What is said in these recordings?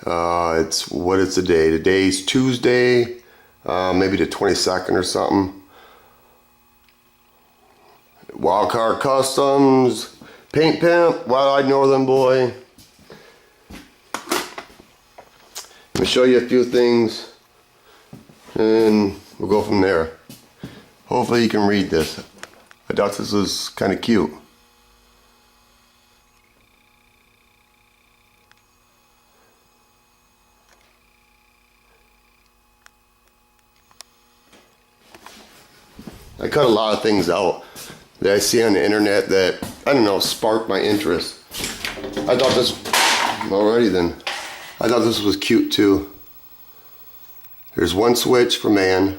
It's what is the day? Today's Tuesday, maybe the 22nd or something. Wildcard Customs, Paint Pimp, Wild-Eyed Northern Boy. Let me show you a few things and we'll go from there. Hopefully you can read this. I thought this was kind of cute. I cut a lot of things out that I see on the internet that, I don't know, sparked my interest. I thought this, alrighty then, I thought this was cute too. There's one switch for man,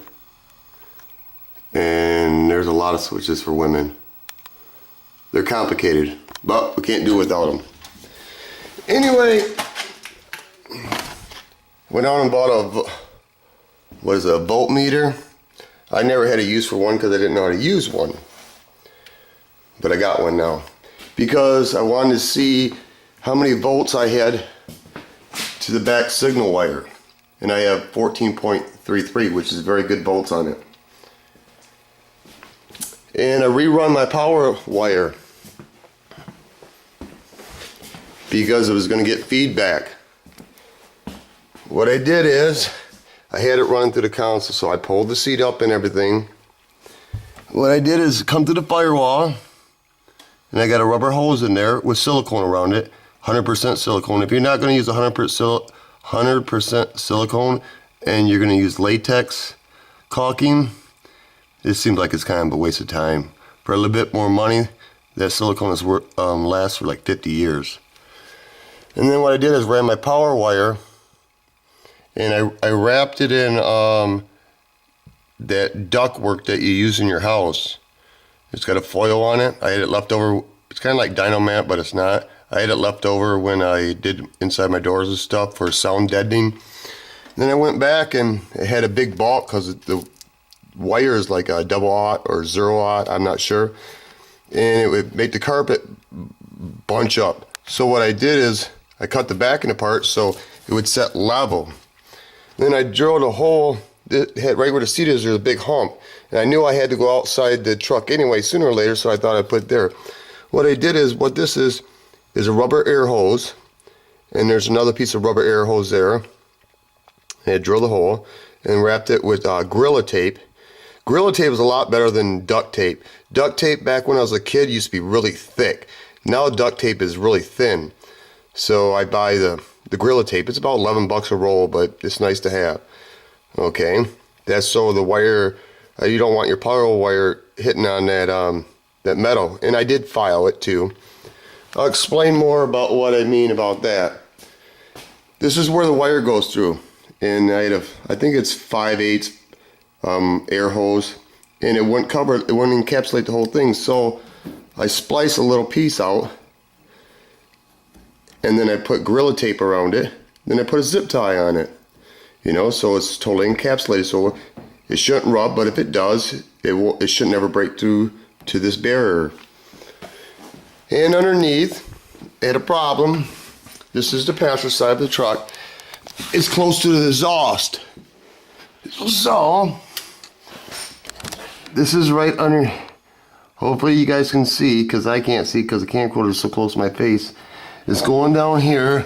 and there's a lot of switches for women. They're complicated, but we can't do without them. Anyway, went out and bought a voltmeter. I never had a use for one because I didn't know how to use one. But I got one now because I wanted to see how many volts I had to the back signal wire. And I have 14.33, which is very good volts on it. And I rerun my power wire because it was going to get feedback. What I did is I had it running through the console, so I pulled the seat up and everything. What I did is come to the firewall, and I got a rubber hose in there with silicone around it, 100% silicone. If you're not going to use 100% silicone and you're going to use latex caulking, it seems like it's kind of a waste of time. For a little bit more money, that silicone is lasts for like 50 years. And then what I did is ran my power wire, and I wrapped it in that ductwork that you use in your house. It's got a foil on it. I had it left over. It's kind of like Dynomat, but it's not. I had it left over when I did inside my doors and stuff for sound deadening. Then I went back and it had a big bulk because the wire is like a 00 or 0-aught, I'm not sure. And it would make the carpet bunch up. So what I did is I cut the backing apart so it would set level. Then I drilled a hole that had right where the seat is, there's a big hump. And I knew I had to go outside the truck anyway sooner or later, so I thought I'd put it there. What I did is, what this is a rubber air hose, and there's another piece of rubber air hose there. And I drilled the hole and wrapped it with Gorilla Tape. Gorilla Tape is a lot better than duct tape. Duct tape back when I was a kid used to be really thick. Now duct tape is really thin. So I buy the Gorilla Tape. It's about 11 bucks a roll, but it's nice to have. Okay, that's so the wire, you don't want your power wire hitting on that that metal. And I did file it too. I'll explain more about what I mean about that. This is where the wire goes through, and I think it's 5/8 air hose, and it wouldn't encapsulate the whole thing. So I splice a little piece out, and then I put Gorilla Tape around it. Then I put a zip tie on it, so it's totally encapsulated. So it shouldn't rub, but if it does, it should never break through to this barrier. And underneath, I had a problem. This is the passenger side of the truck. It's close to the exhaust. So, this is right under, hopefully you guys can see, because I can't see because the camcorder is so close to my face. It's going down here,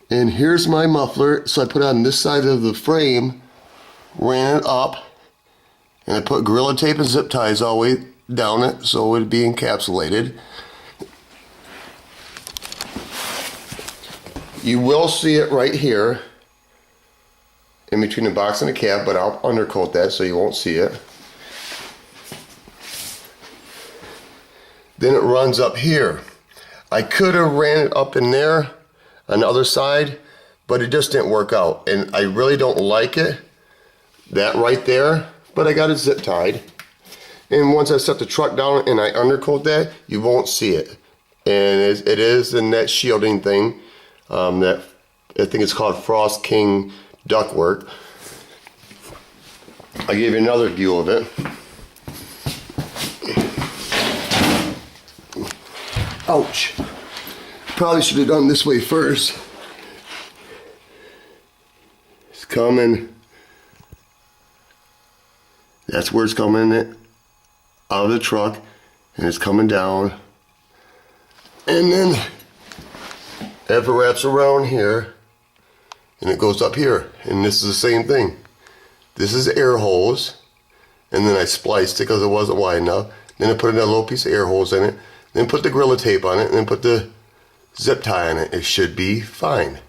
and here's my muffler. So I put it on this side of the frame, ran it up, and I put Gorilla Tape and zip ties all the way down it so it would be encapsulated. You will see it right here in between the box and the cab, but I'll undercoat that so you won't see it. Then it runs up here. I could have ran it up in there on the other side, but it just didn't work out. And I really don't like it, that right there, but I got it zip tied. And once I set the truck down and I undercoat that, you won't see it. And it is the net shielding thing. That I think it's called Frost King ductwork. I'll give you another view of it. Ouch. Probably should have done this way first. coming. That's where it's coming out of the truck, and it's coming down. And then it wraps around here, and it goes up here. And this is the same thing. This is air hose, and then I spliced it because it wasn't wide enough. Then I put another little piece of air hose in it, then put the Gorilla Tape on it, and then put the zip tie on it. It should be fine.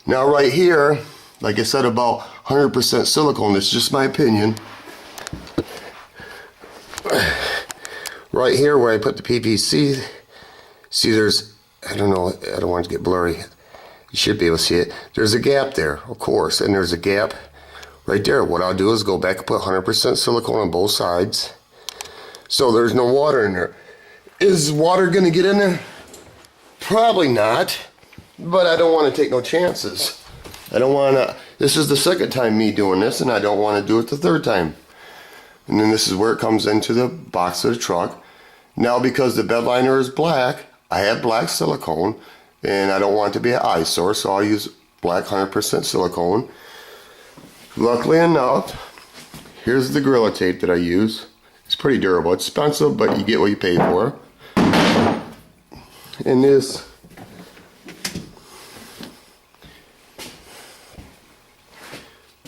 Now right here, like I said, about 100% silicone. This is just my opinion. Right here where I put the PVC, see there's, I don't know, I don't want it to get blurry. You should be able to see it. There's a gap there, of course, and there's a gap right there. What I'll do is go back and put 100% silicone on both sides, so there's no water in there. Is water going to get in there? Probably not, but I don't want to take no chances. I don't want to, this is the second time me doing this, and I don't want to do it the third time. And then this is where it comes into the box of the truck. Now because the bed liner is black, I have black silicone, and I don't want it to be an eyesore, so I'll use black 100% silicone. Luckily enough, here's the Gorilla Tape that I use. It's pretty durable. It's expensive, but you get what you pay for. And this,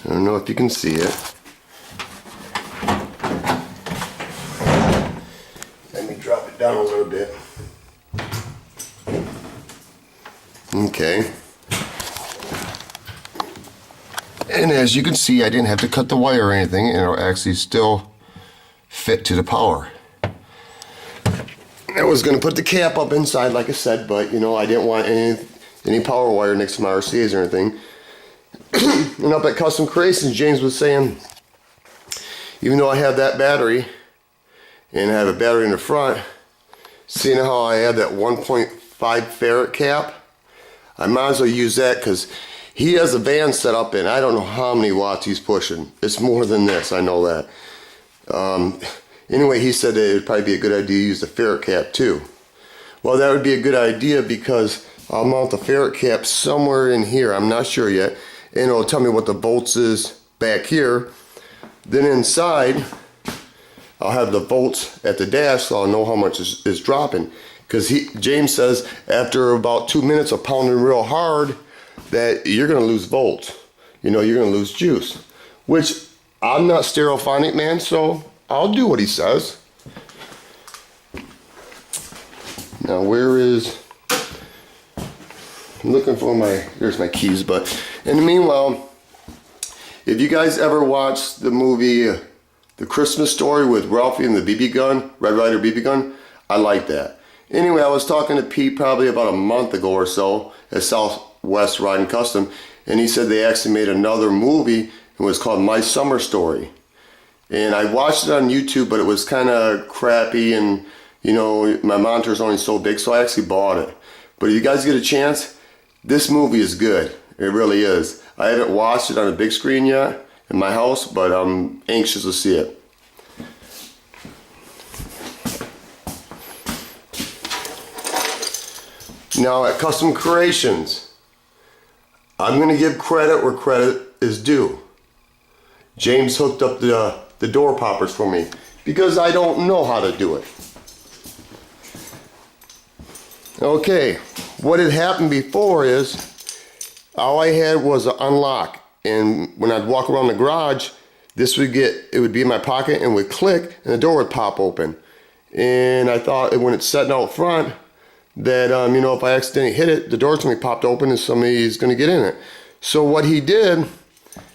I don't know if you can see it. Let me drop it down a little bit. Okay. And as you can see, I didn't have to cut the wire or anything, and it'll actually still fit to the power. I was going to put the cap up inside, like I said, but you know, I didn't want any power wire next to my RCAs or anything. And up at Custom Creations, James was saying, even though I have that battery, and I have a battery in the front, seeing how I have that 1.5 farad cap, I might as well use that, because he has a van set up, and I don't know how many watts he's pushing. It's more than this, I know that. Anyway, he said that it would probably be a good idea to use the farad cap too. Well, that would be a good idea, because I'll mount the farad cap somewhere in here, I'm not sure yet, and it'll tell me what the volts is back here. Then inside, I'll have the volts at the dash, so I'll know how much is dropping. Because James says after about 2 minutes of pounding real hard, that you're going to lose volts. You know, you're going to lose juice. Which, I'm not stereophonic, man, so I'll do what he says. Now, where is... I'm looking for there's my keys, but in the meanwhile, if you guys ever watched the movie The Christmas Story with Ralphie and the BB gun, Red Ryder BB gun, I like that. Anyway, I was talking to Pete probably about a month ago or so at Southwest Riding Custom, and he said they actually made another movie. It was called My Summer Story. And I watched it on YouTube, but it was kind of crappy, and you know, my monitor's only so big, so I actually bought it. But if you guys get a chance, this movie is good. It really is. I haven't watched it on a big screen yet in my house, but I'm anxious to see it. Now at Custom Creations, I'm going to give credit where credit is due. James hooked up the door poppers for me because I don't know how to do it. Okay, what had happened before is all I had was an unlock, and when I'd walk around the garage, it would be in my pocket and would click and the door would pop open. And I thought when it's sitting out front that you know, if I accidentally hit it, the door's gonna be popped open and somebody's gonna get in it. So what he did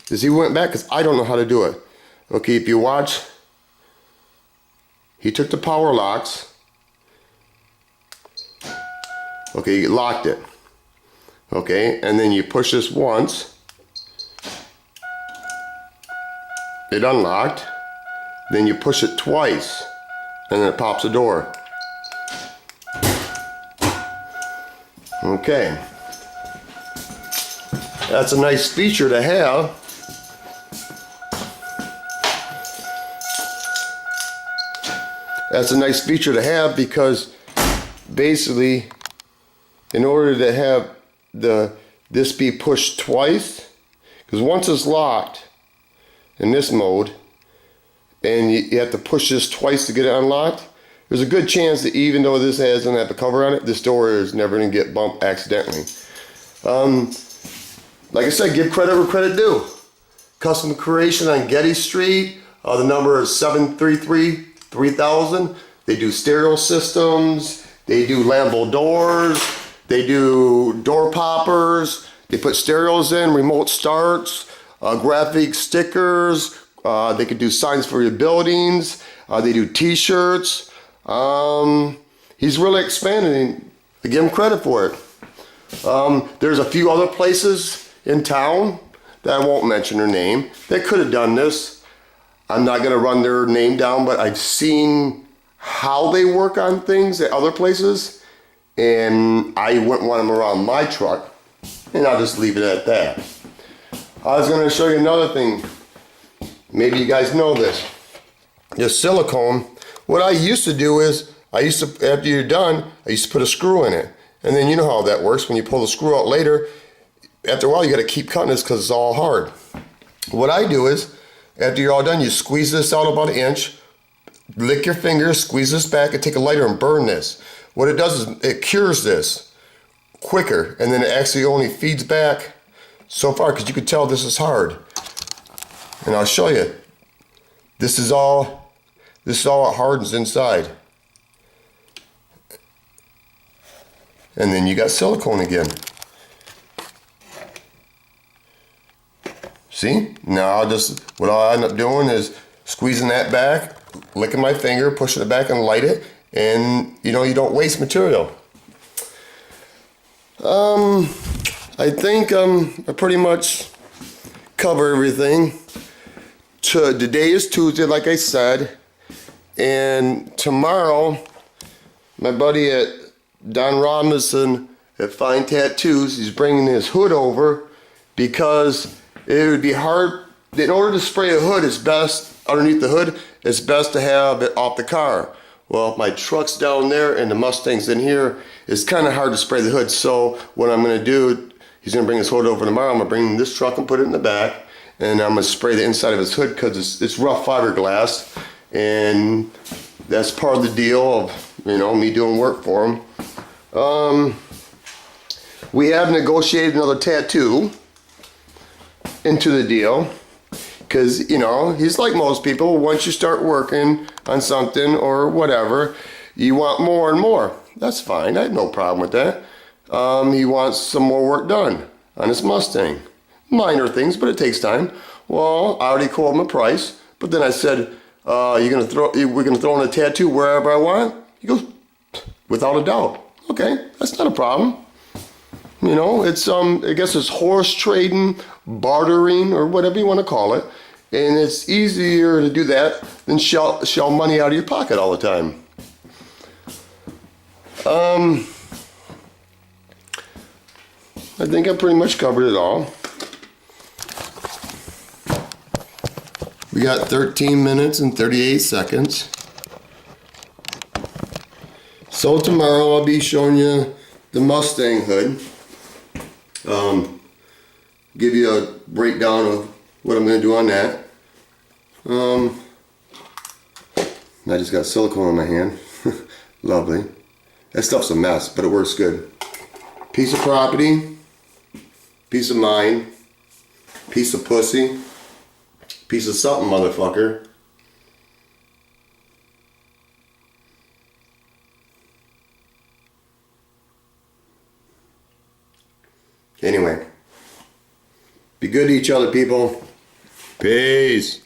is he went back, because I don't know how to do it. Okay, if you watch, he took the power locks. Okay, he locked it. Okay, and then you push this once. It unlocked. Then you push it twice, and then it pops the door. Okay. That's a nice feature to have. That's a nice feature to have because basically, in order to have this be pushed twice, Because once it's locked in this mode, and you have to push this twice to get it unlocked, there's a good chance that even though this doesn't have a cover on it, this door is never going to get bumped accidentally. Like I said, give credit where credit due. Custom creation on Getty Street. The number is 733-3000. They do stereo systems. They do Lambo doors. They do door poppers. They put stereos in, remote starts, graphic stickers. They could do signs for your buildings. They do t-shirts. He's really expanding. I give him credit for it. There's a few other places in town that I won't mention their name. They could have done this. I'm not going to run their name down, but I've seen how they work on things at other places, and I wouldn't want them around my truck, and I'll just leave it at that. I was going to show you another thing. Maybe you guys know this. This silicone, what I used to do is, after you're done, I used to put a screw in it. And then you know how that works. When you pull the screw out later, after a while you got to keep cutting this because it's all hard. What I do is, after you're all done, you squeeze this out about 1 inch, lick your fingers, squeeze this back, and take a lighter and burn this. What it does is it cures this quicker, and then it actually only feeds back so far, because you can tell this is hard. And I'll show you. This is all it hardens inside. And then you got silicone again. See? Now what I'll end up doing is squeezing that back, licking my finger, pushing it back and light it, and you don't waste material. I think I pretty much cover everything. Today is Tuesday, like I said, and tomorrow, my buddy at Don Robinson at Fine Tattoos, he's bringing his hood over because it would be hard. In order to spray a hood, it's best, underneath the hood, it's best to have it off the car. Well, if my truck's down there and the Mustang's in here, it's kind of hard to spray the hood. So what I'm going to do, he's going to bring his hood over tomorrow. I'm going to bring this truck and put it in the back, and I'm going to spray the inside of his hood because it's rough fiberglass, and that's part of the deal of me doing work for him. We have negotiated another tattoo into the deal because he's like most people. Once you start working on something or whatever, you want more and more. That's fine. I have no problem with that. He wants some more work done on his Mustang. Minor things, but it takes time. Well, I already quoted him a price, but then I said, we're gonna throw in a tattoo wherever I want? He goes, without a doubt. Okay, that's not a problem. It's I guess it's horse trading, bartering, or whatever you want to call it. And it's easier to do that than shell money out of your pocket all the time. I think I pretty much covered it all. We got 13 minutes and 38 seconds. So tomorrow I'll be showing you the Mustang hood. Give you a breakdown of what I'm going to do on that. I just got silicone on my hand. Lovely. That stuff's a mess, but it works good. Piece of property, piece of mind, piece of pussy, piece of something, motherfucker. Anyway, be good to each other, people. Peace.